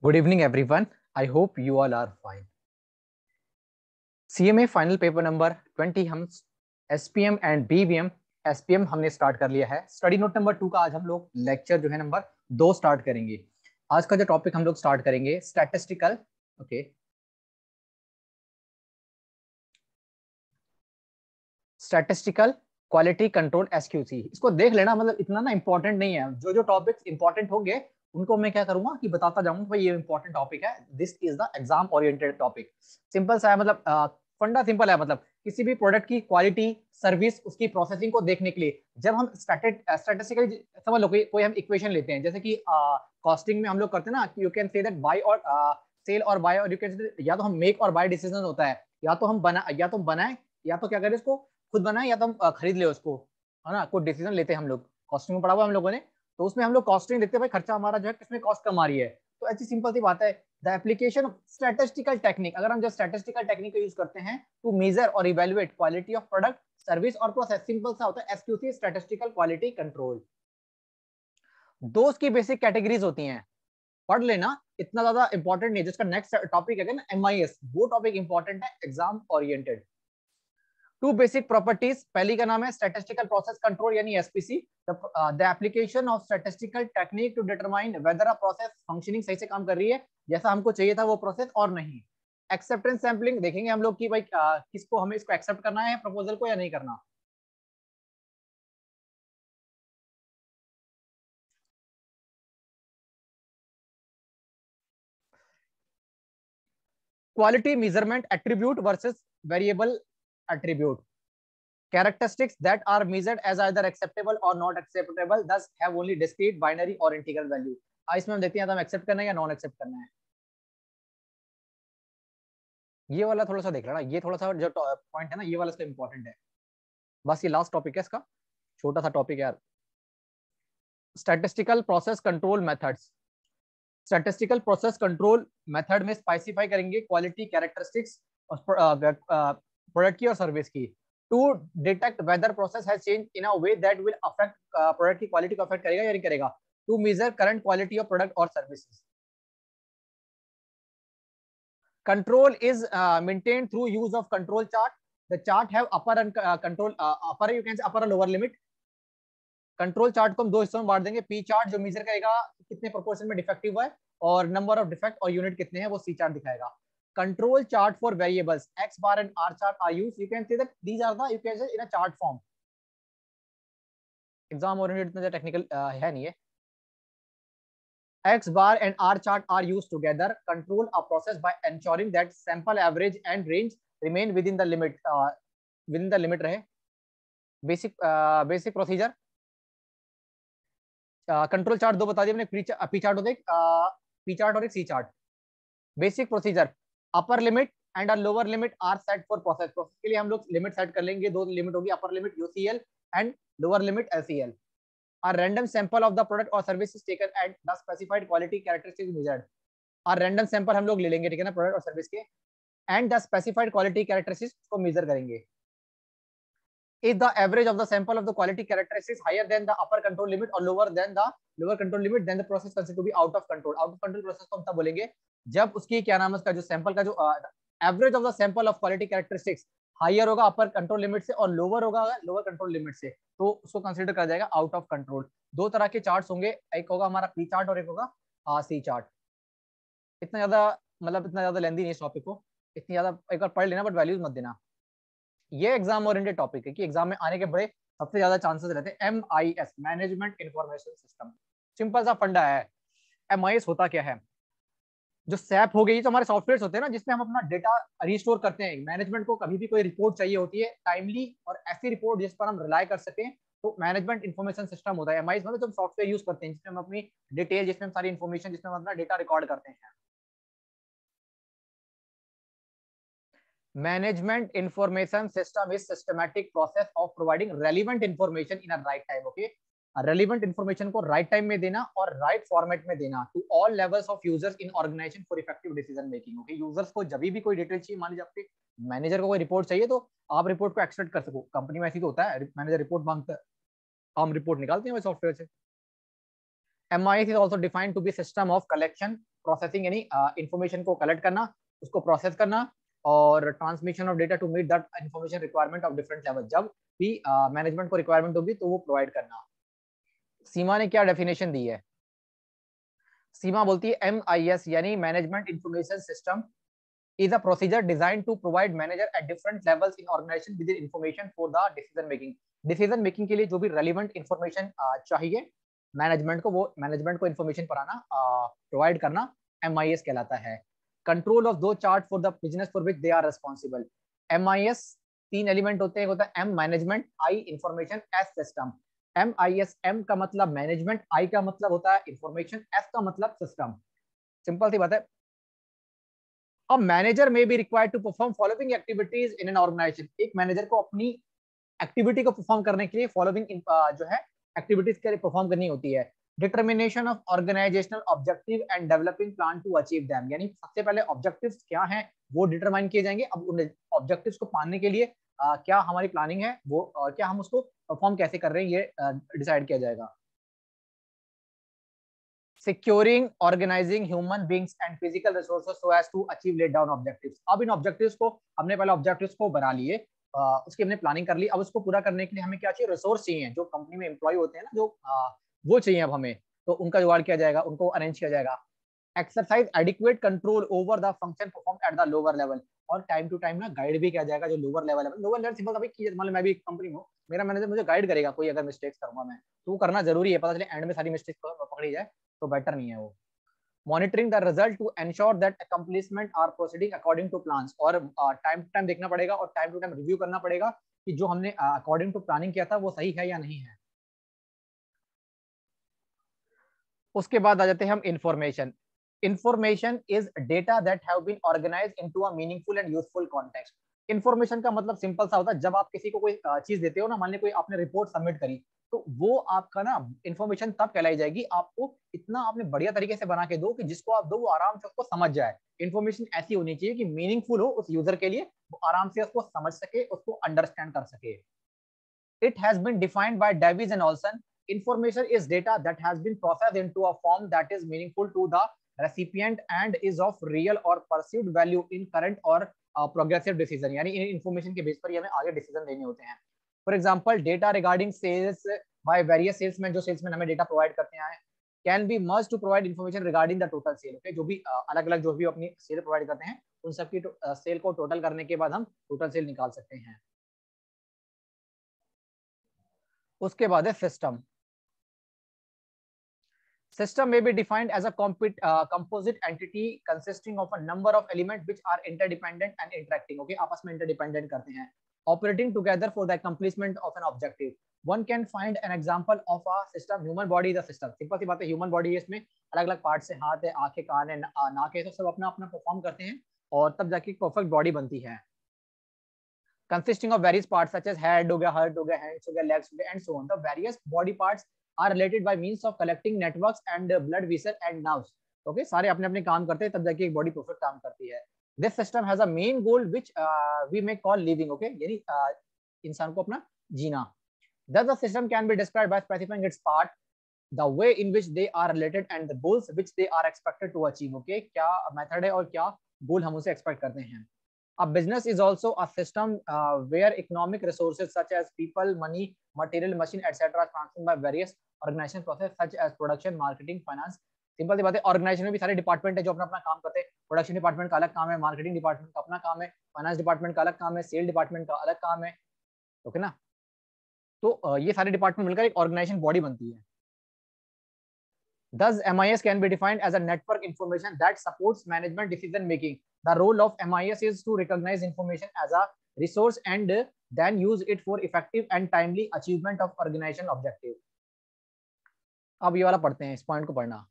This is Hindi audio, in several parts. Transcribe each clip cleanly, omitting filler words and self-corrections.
Good evening, everyone. I hope you all are fine. CMA final paper number 20 हम SPM एंड BBM SPM हमने स्टार्ट कर लिया है। स्टडी नोट नंबर 2 का आज हम लोग लेक्चर जो है नंबर 2 स्टार्ट करेंगे। आज का जो टॉपिक हम लोग स्टार्ट करेंगे statistical statistical quality control SQC। इसको देख लेना, मतलब इतना ना इंपॉर्टेंट नहीं है। जो जो टॉपिक्स इंपॉर्टेंट होंगे उनको मैं क्या करूंगा कि बताता जाऊंगा भाई ये इंपॉर्टेंट टॉपिक है, this is the exam oriented topic. Simple सा है, मतलब फंडा सिंपल है। मतलब किसी भी प्रोडक्ट की क्वालिटी, सर्विस, उसकी प्रोसेसिंग को देखने के लिए जब हम स्टैटिस्टिकल समझ लो, कोई हम इक्वेशन लेते हैं, जैसे कि कॉस्टिंग में हम लोग करते हैं ना कि you can say that bye और सेल और बाय, और यू कैन या तो हम मेक और बाय डिसीजन होता है, या तो हम बनाए, या तो क्या करें इसको खुद बनाए, या तो हम खरीद ले उसको, है ना। कोई डिसीजन लेते हैं हम लोग, कॉस्टिंग में पढ़ा हुआ हम लोगों ने, तो उसमें हम लोग कॉस्टिंग देखते हैं भाई खर्चा हमारा जो है किसमें कॉस्ट कम आ रही है। तो ऐसी सिंपल सी बात है, the application of statistical technique. अगर हम जो स्टैटिस्टिकल टेक्निक का यूज करते हैं टू मेजर और evaluate quality of product, service और प्रोसेस, सिंपल सा होता है एसक्यूसी, स्टैटिस्टिकल क्वालिटी कंट्रोल। दो उसकी बेसिक कैटेगरीज होती हैं, पढ़ लेना, इतना ज्यादा इंपॉर्टेंट नहीं है। जिसका नेक्स्ट टॉपिक है ना MIS, वो टॉपिक इंपॉर्टेंट है, exam oriented. Two basic properties, पहली का नाम है स्टैटिस्टिकल प्रोसेस कंट्रोल यानी SPC, the application of statistical technique to determine whether a process functioning सही से काम कर रही है, जैसा हमको चाहिए था वो प्रोसेस और नहीं। एक्सेप्टेंस सैंपलिंग देखेंगे हम लोग कि भाई किसको हमें इसको एक्सेप्ट करना है प्रपोजल को या नहीं करना। Quality measurement attribute versus variable attribute, characteristics that are measured as either acceptable or not acceptable, thus have only discrete binary or integral value। इसमें हम देखते हैं तो हम एक्सेप्ट करना है या नॉन एक्सेप्ट करना है। ये वाला थोड़ा सा देख लेना, ये थोड़ा सा जो पॉइंट है ना, ये वाला इसका इंपॉर्टेंट है। बस ये लास्ट टॉपिक है इसका, छोटा सा टॉपिक है यार। Statistical process control methods, statistical process control method में स्पेसिफाई करेंगे क्वालिटी कैरेक्टरिस्टिक्स प्रोडक्ट की और सर्विस की, to detect whether process has change in a way that will affect product की क्वालिटी को अफेक्ट करेगा या नहीं करेगा, to measure current quality of product और services. Control is maintained through use of control chart, the chart have upper and control upper, you can say अपर और लोअर लिमिट। कंट्रोल चार्ट को हम दो हिस्सों में बांट देंगे, पी चार्ट जो मेजर करेगा कितने प्रोपोर्शन में डिफेक्टिव है, और नंबर ऑफ डिफेक्ट और यूनिट कितने हैं वो सी चार्ट दिखाएगा। Control chart for variables X bar and R chart are used, you can see that these are the, you can say in a chart form. Exam oriented इतना टेक्निकल है नहीं है। X bar and R chart are used together, control a process by ensuring that sample average and range remain within the limit, रहे। बेसिक प्रोसीजर, कंट्रोल चार्ट दो बता दिए मैंने, पी चार्ट होता है, पी चार्ट और एक C chart. Basic procedure, upper limit and a lower limit are set for process, process के लिए हम लोग लिमिट सेट कर लेंगे, दो लिमिट होगी, upper limit UCL and lower limit LCL। A random sample of the product or service is taken at the specified quality characteristics measured। और रैंडम सैंपल हम लोग ले लेंगे, ठीक है ना, प्रोडक्ट और सर्विस के, and the specified quality characteristics को मेजर करेंगे। If the average of the sample of the quality characteristics higher than the upper control limit or lower than the lower control limit, then the process considered to be out of control। Out of control process को हम तब बोलेंगे जब उसकी क्या नाम है, उसका जो सैंपल का जो average of the sample of quality characteristics higher होगा अपर कंट्रोल लिमिट से और लोअर होगा लोअर कंट्रोल लिमिट से, तो उसको कंसीडर करा जाएगा आउट ऑफ कंट्रोल। दो तरह के चार्ट्स होंगे, एक होगा हमारा पी चार्ट और एक होगा सी चार्ट। इतना ज्यादा, मतलब इतना ज्यादा लेंदी नहीं इस टॉपिक को, इतनी ज्यादा एक बार पढ़ लेना बट वैल्यूज मत देना। ये एग्जाम ओरिएंटेड टॉपिक है कि एग्जाम में आने के बड़े सबसे ज्यादा चांसेस रहते हैं। MIS management information system, simple सा फंडा है। MIS होता क्या है, जो सैप हो गई तो हमारे सॉफ्टवेयर होते हैं ना जिसमें हम अपना डेटा रिस्टोर करते हैं। मैनेजमेंट को कभी भी कोई रिपोर्ट चाहिए होती है टाइमली और ऐसी रिपोर्ट जिस पर हम रिलाई कर सकें, तो मैनेजमेंट इंफॉर्मेशन सिस्टम होता है। MIS मतलब जब सॉफ्टवेयर यूज करते हैं जिसमें हम अपनी डिटेल, जिसमें हम सारी इंफॉर्मेशन, जिसमें हम अपना डेटा रिकॉर्ड करते हैं। Management information system is systematic process of providing relevant information in a right time। Okay, relevant information को right time में देना और right format में देना to all levels of users in organization for effective decision making। Okay, users को जब भी कोई डिटेल चाहिए, मान लीजिए आपके मैनेजर को कोई रिपोर्ट चाहिए तो आप रिपोर्ट को एक्सट्रैक्ट कर सको। कंपनी में ऐसी तो होता है, मैनेजर रिपोर्ट मांगता है, हम रिपोर्ट निकालते हैं सॉफ्टवेयर से। MIS is also defined to be system of collection, processing यानी इंफॉर्मेशन को कलेक्ट करना, उसको प्रोसेस करना, और transmission of data to meet that information requirement of different level. जब भी मैनेजमेंट को रिक्वायरमेंट होगी तो वो प्रोवाइड करना। सीमा ने क्या डेफिनेशन दी है? सीमा बोलती है MIS यानी management information system is a procedure designed to provide manager at different levels in organization with the information for the decision making। decision making के लिए जो भी relevant information चाहिए मैनेजमेंट को, वो मैनेजमेंट को information paraना प्रोवाइड करना MIS कहलाता है। कंट्रोल ऑफ दो chart for the business for which they are responsible. MIS 3 element होते हैं, होता है M management, I information, S system. MIS, M का मतलब मैनेजमेंट, I का मतलब होता है इंफॉर्मेशन, S का मतलब सिस्टम। सिंपल सी बात है। A manager may be required to perform following activities in an organization। एक मैनेजर को अपनी एक्टिविटी को परफॉर्म करने के लिए फॉलोइंग जो है एक्टिविटीज के लिए परफॉर्म करनी होती है। Determination of organisational objective and developing plan to achieve them, यानी सबसे पहले ऑब्जेक्टिव्स क्या हैं वो डिटरमाइन किए जाएंगे। अब उन ऑब्जेक्टिव्स को पाने के लिए क्या हमारी प्लानिंग है, वो क्या हम उसको परफॉर्म कैसे कर रहे हैं, ये डिसाइड किया जाएगा। securing organizing human beings and physical resources so as to achieve laid down objectives। अब इन ऑब्जेक्टिव्स को हमने पहले ऑब्जेक्टिव्स को बना लिए, उसकी हमने प्लानिंग कर ली। अब उसको पूरा करने के लिए हमें क्या चाहिए? रिसोर्स चाहिए। जो कंपनी में एम्प्लॉय होते हैं ना, जो वो चाहिए अब हमें, तो उनका जुगाड़ किया जाएगा, उनको अरेंज किया जाएगा। Exercise adequate control over the function perform at the lower level, और टाइम टू टाइम ना गाइड भी किया जाएगा जो लोअर लेवल है। लोअर लेवल सिंपल, अभी मतलब मैं भी एक कंपनी में हूँ, मेरा मैनेजर मुझे गाइड करेगा कोई अगर मिस्टेक्स करूंगा मैं, तो वो करना जरूरी है, पता चले एंड में सारी मिस्टेक्स पकड़ी जाए तो बेटर नहीं है वो। Monitoring the result to ensure that accomplishment are proceeding according to plans, और टाइम टू टाइम देखना पड़ेगा और टाइम टू टाइम रिव्यू करना पड़ेगा कि जो हमने अकॉर्डिंग टू प्लानिंग किया था वो सही है या नहीं है। उसके बाद आ जाते हैं हम information. Information is data that have been organised into a meaningful and useful context. Information का मतलब सिंपल सा होता है, जब आप किसी को कोई चीज देते हो ना, मान ली कोई आपने रिपोर्ट सबमिट करी, तो वो आपका ना इंफॉर्मेशन तब कहलाई जाएगी, आपको इतना आपने बढ़िया तरीके से बना के दो कि जिसको आप दो वो आराम से उसको समझ जाए। इंफॉर्मेशन ऐसी होनी चाहिए कि मीनिंगफुल हो उस यूजर के लिए, वो आराम से उसको समझ सके, उसको अंडरस्टैंड कर सके। It has been defined by Davies and Olson। Information is data that has been processed into a form that is meaningful to the recipient and is of real or perceived value in current or progressive decision। यानी इन इंफॉर्मेशन के बेस पर ही हमें आगे डिसीजन लेने होते हैं। For example, data regarding sales by various salesman, जो सेल्समैन हमें डेटा प्रोवाइड करते हैं, can be merge to provide information regarding the total sale. Okay, जो भी अलग अलग जो भी अपनी सेल प्रोवाइड करते हैं, उन सबकी सेल को टोटल करने के बाद हम टोटल सेल निकाल सकते हैं। उसके बाद है system. System may be defined as a composite entity consisting of a number of elements which are interdependent and interacting। Okay, आपस में interdependent करते हैं, operating together for the accomplishment of an objective। One can find an example of a system। Human body is a system। Simple सी बात है, ह्यूमन बॉडी है, इसमें अलग अलग पार्ट है, हाथ है, आंखें, कान है, नाक है, तो सब अपना अपना परफॉर्म करते हैं और तब जाके परफेक्ट बॉडी बनती है। Consisting of various parts such as head हो गया, heart हो गया, hands हो गया, legs हो गया, and so on। The various body parts are related by means of collecting networks and blood vessels and nerves। Okay, सारे अपने अपने काम करते हैं, तब जाके एक बॉडी परफेक्ट काम करती है। This system has a main goal which we may call living। Okay, यानी इंसान को अपना जीना। Thus the system can be described by specifying its part, the way in which they are related and the goals which they are expected to achieve। Okay, क्या मेथड है और क्या गोल हम उसे एक्सपेक्ट करते हैं। A business is also a system where economic resources such as people, money, material, machine, etc. are transferred by various organization process such as production, marketing, finance। Simple सी बात है, ऑर्गेनाइजेशन में भी सारे डिपार्टमेंट है जो अपना अपना काम करते हैं। प्रोडक्शन डिपार्टमेंट का अलग काम है, मार्केटिंग डिपार्टमेंट का अपना काम है, फाइनेंस डिपार्टमेंट का अलग काम है, सेल डिपार्टमेंट का अलग काम है। ओके ना, तो ये सारे डिपार्टमेंट मिलकर एक ऑर्गेनाइजेशन बॉडी बनती है। Thus, MIS can be defined as a network information that supports management decision making। The role of MIS is to recognize information as a resource and then use it for effective and timely achievement of organization objective। अब ये वाला पढ़ते हैं, इस पॉइंट को पढ़ना।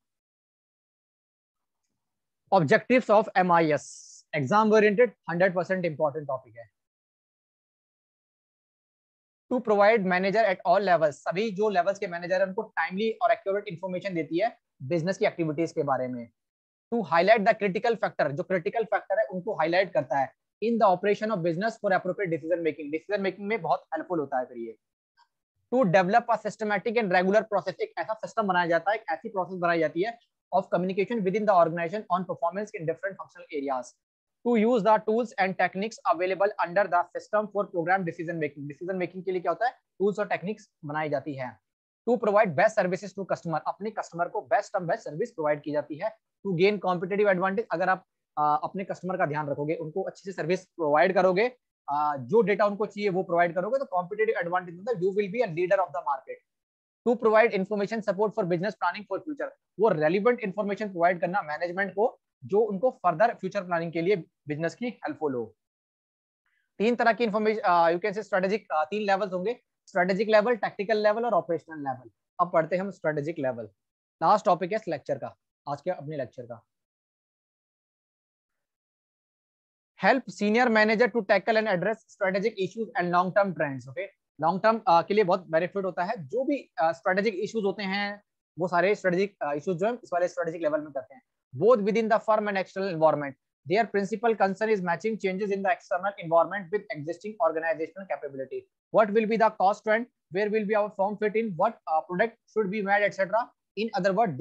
Objectives of MIS, exam oriented 100% important topic है। To provide manager at all levels, सभी जो लेवल्स के मैनेजर हैं उनको टाइमली और एक्यूरेट इंफॉर्मेशन देती है बिजनेस की एक्टिविटीज के बारे में। To highlight the critical factor, जो क्रिटिकल फैक्टर है उनको हाईलाइट करता है in the operation of business for appropriate decision making. Decision making में बहुत हेल्पफुल होता है फिर ये। To develop a systematic and regular process, एक ऐसा सिस्टम बनाया जाता है, एक ऐसी प्रोसेस बनाई जाती है of communication within the organization on performance in different functional areas. To use the tools and techniques available under the system for program decision making. Decision making के लिए क्या होता है, tools और techniques बनाई जाती है. To provide best services to customer, अपने कस्टमर को बेस्ट सर्विस प्रोवाइड की जाती है. To gain competitive advantage, अगर आप अपने कस्टमर का ध्यान रखोगे, उनको अच्छे से सर्विस प्रोवाइड करोगे, जो डेटा उनको चाहिए वो प्रोवाइड करोगे, तो कॉम्पिटेटिव एडवांटेज मतलब you will be a leader of the market. To provide information support for business planning for future, वो रेलिवेंट इन्फॉर्मेशन प्रोवाइड करना मैनेजमेंट को, जो उनको फर्दर फ्यूचर प्लानिंग के लिए बिजनेस की हेल्पफुल हो. तीन तरह की इन्फॉर्मेशन यू कैन से स्ट्रेटेजिक, तीन लेवल्स होंगे, स्ट्रेटेजिक लेवल, टैक्टिकल लेवल और ऑपरेशनल लेवल. अब पढ़ते हैं हम स्ट्रेटेजिक लेवल. लास्ट टॉपिक है इस लेक्चर का, आज के अपने लेक्चर का. Help senior manager to tackle and address strategic issues and long term trends. Okay, long term के लिए बहुत बेनिफिट होता है. जो भी स्ट्रेटेजिक इश्यूज होते हैं वो सारे स्ट्रेटेजिक इश्यूज जो है इस वाले स्ट्रेटेजिक लेवल में करते हैं. Both with in the firm and external environment. Their principal concern is matching changes in the external environment with existing organizational capability. What will be the cost trend? Where will be our firm fit in? What product should be made, etc. In other words,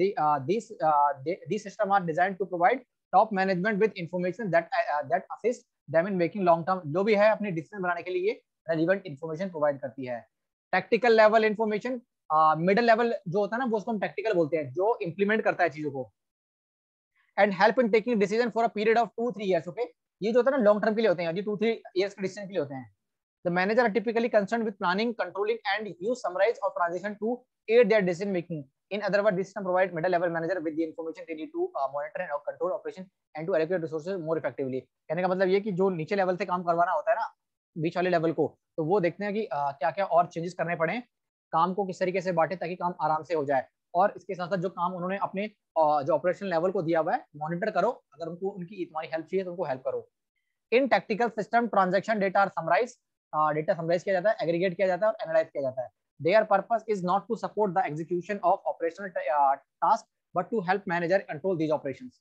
these systems are designed to provide top management with information that assist them in making long term, जो भी है अपने डिसीजन बनाने के लिए relevant information provide करती है. Tactical level information, middle level जो होता है ना, वो उसको हम tactical बोलते हैं, जो implement करता है चीजों को. And help in taking decision for a period of 2-3 years. Okay, ये जो होता है ना लॉन्ग टर्म के लिए होते हैं, ये 2-3 years के डिसीजन के लिए होते हैं. The manager are typically concerned with planning, controlling, and use summarize or transition to aid their decision making. In other words, this system provide middle level manager with the information they need to monitor and control operation and to allocate resources more effectively. कहने का मतलब ये कि जो नीचे लेवल से काम करवाना होता है ना बीच वाले लेवल को, तो वो देखते हैं कि क्या क्या और चेंजेस करने पड़े, काम को किस तरीके से बांटे ताकि काम आराम से हो जाए. और इसके साथ साथ जो काम उन्होंने अपने जो ऑपरेशन लेवल को दिया हुआ है मॉनिटर करो, अगर उनको उनकी तुम्हारी हेल्प चाहिए तो उनको हेल्प करो. In tactical system transaction data are summarise, data summarise किया जाता है, एग्रीगेट किया जाता है और एनालाइज किया जाता है. Their purpose is not to support the execution of operational task but to help manager control these operations.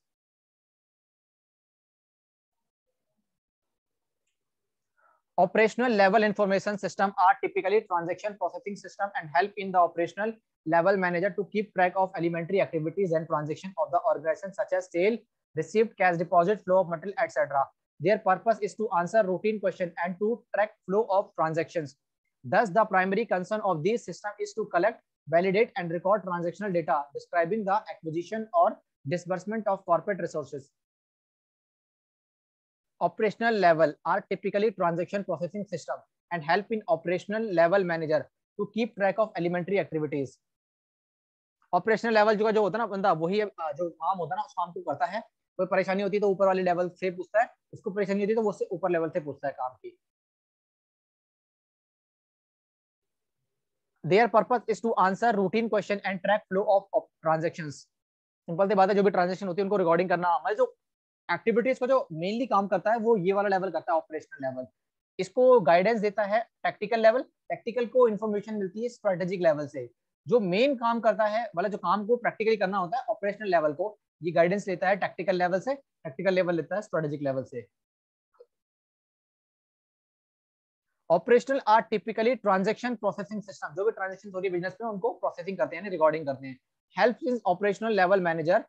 Operational level information system are typically transaction processing system and help in the operational level manager to keep track of elementary activities and transaction of the organization such as sale, receipt, cash deposit, flow of material, etc. Their purpose is to answer routine questions and to track flow of transactions. Thus, the primary concern of this system is to collect, validate, and record transactional data describing the acquisition or disbursement of corporate resources. Operational level are typically transaction processing system and help in operational level manager to keep track of elementary activities. Operational level जो होता है ना बंदा, वही जो काम होता है ना उस काम को करता है. कोई परेशानी होती है तो ऊपर वाले लेवल से पूछता है, उसको परेशानी होती है तो वो ऊपर लेवल से पूछता है काम की. Their purpose is to answer routine question and track flow of transactions. Simple सी बात है, जो भी ट्रांजेक्शन होती है उनको रिकॉर्डिंग करना, मतलब जो एक्टिविटीज को जो मेनली काम करता है वो ये वाला लेवल करता है, ऑपरेशनल लेवल. इसको गाइडेंस देता है टैक्टिकल लेवल. टैक्टिकल को इन्फॉर्मेशन मिलती है स्ट्रेटेजिक लेवल से. जो मेन काम करता है मतलब जो काम को प्रैक्टिकली करना होता है ऑपरेशनल लेवल को, ये गाइडेंस लेता है टैक्टिकल लेवल से, टैक्टिकल लेवल लेता है स्ट्रेटेजिक लेवल से. Operational are typically transaction processing system, जो भी ट्रांजैक्शन हो रही है बिजनेस में उनको प्रोसेसिंग करते हैं, रिकॉर्डिंग करते हैं. Helps in operational level manager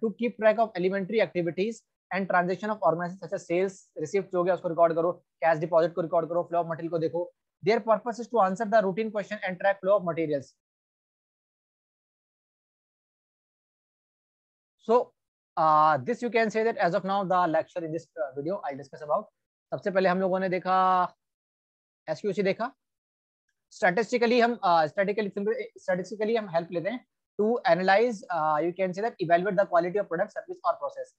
to keep track of elementary activities and transaction of organizations such as sales, receipt हो गया उसको रिकॉर्ड करो, कैश डिपॉजिट को रिकॉर्ड करो, फ्लो ऑफ मटेरियल को देखो. Their purpose is to answer the routine question and track flow of materials. So this you can say that as of now the lecture in this video I'll discuss about. सबसे पहले हम लोगों ने देखा SQC, देखा स्टैटिस्टिकली हम हेल्प लेते हैं to analyze, you can say that evaluate the quality of product, service or process.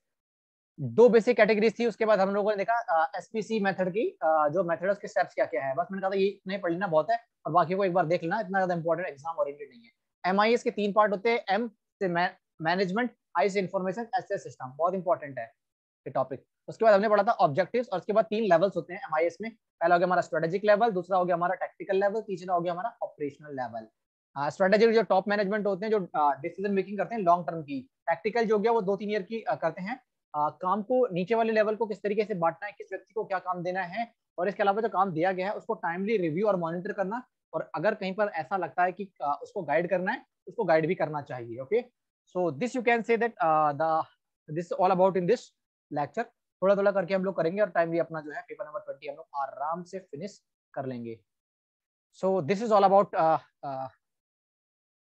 दो बेसिक कैटेगरीज थी. उसके बाद हम लोगों ने देखा SPC मेथड की, जो मेथड उसके स्टेप्स क्या क्या है. बस मैंने कहा था ये इतने पढ़ लेना बहुत है और बाकी को एक बार देख लेना, इतना ज्यादा इंपॉर्टेंट एग्जाम ओरिएंटेड नहीं है. MIS के 3 पार्ट होते हैं, M से मैनेजमेंट, I से इंफॉर्मेशन, S से सिस्टम. बहुत इंपॉर्टेंट है ये टॉपिक. उसके बाद हमने पढ़ा था ऑब्जेक्टिव्स और उसके बाद 3 लेवल्स होते हैं MIS में. पहला हो गया हमारा स्ट्रेटेजिक लेवल, दूसरा हो गया हमारा टैक्टिकल लेवल, तीसरा हो गया हमारा ऑपरेशनल लेवल. स्ट्रेटेजिक जो टॉप मैनेजमेंट होते हैं, जो डिसीजन मेकिंग करते हैं लॉन्ग टर्म की. टैक्टिकल जो गया वो 2-3 ईयर की करते हैं. काम को नीचे वाले लेवल को किस तरीके से बांटना है, किस व्यक्ति को क्या काम देना है, और इसके अलावा जो काम दिया गया है उसको टाइमली रिव्यू और मॉनिटर करना, और अगर कहीं पर ऐसा लगता है कि उसको गाइड करना है उसको गाइड भी करना चाहिए. Okay, so this you can say that this all about in this lecture. थोड़ा थोड़ा करके हम लोग करेंगे और टाइम भी अपना जो है पेपर नंबर 20 हम लोग आराम से फिनिश कर लेंगे। सो this is all about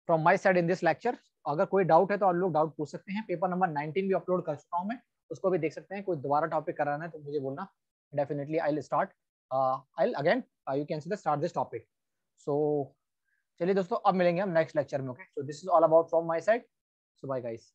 from my side in this lecture. अगर कोई डाउट है तो आप लोग डाउट पूछ सकते हैं। पेपर नंबर 19 भी अपलोड कर चुका हूँ मैं, उसको भी देख सकते हैं। कोई दोबारा टॉपिक कराना है तो मुझे बोलना, definitely I will start, I will again you can see the start this topic. So चलिए दोस्तों, अब मिलेंगे हम नेक्स्ट लेक्चर में। Okay, so this is all about from my side. So bye guys.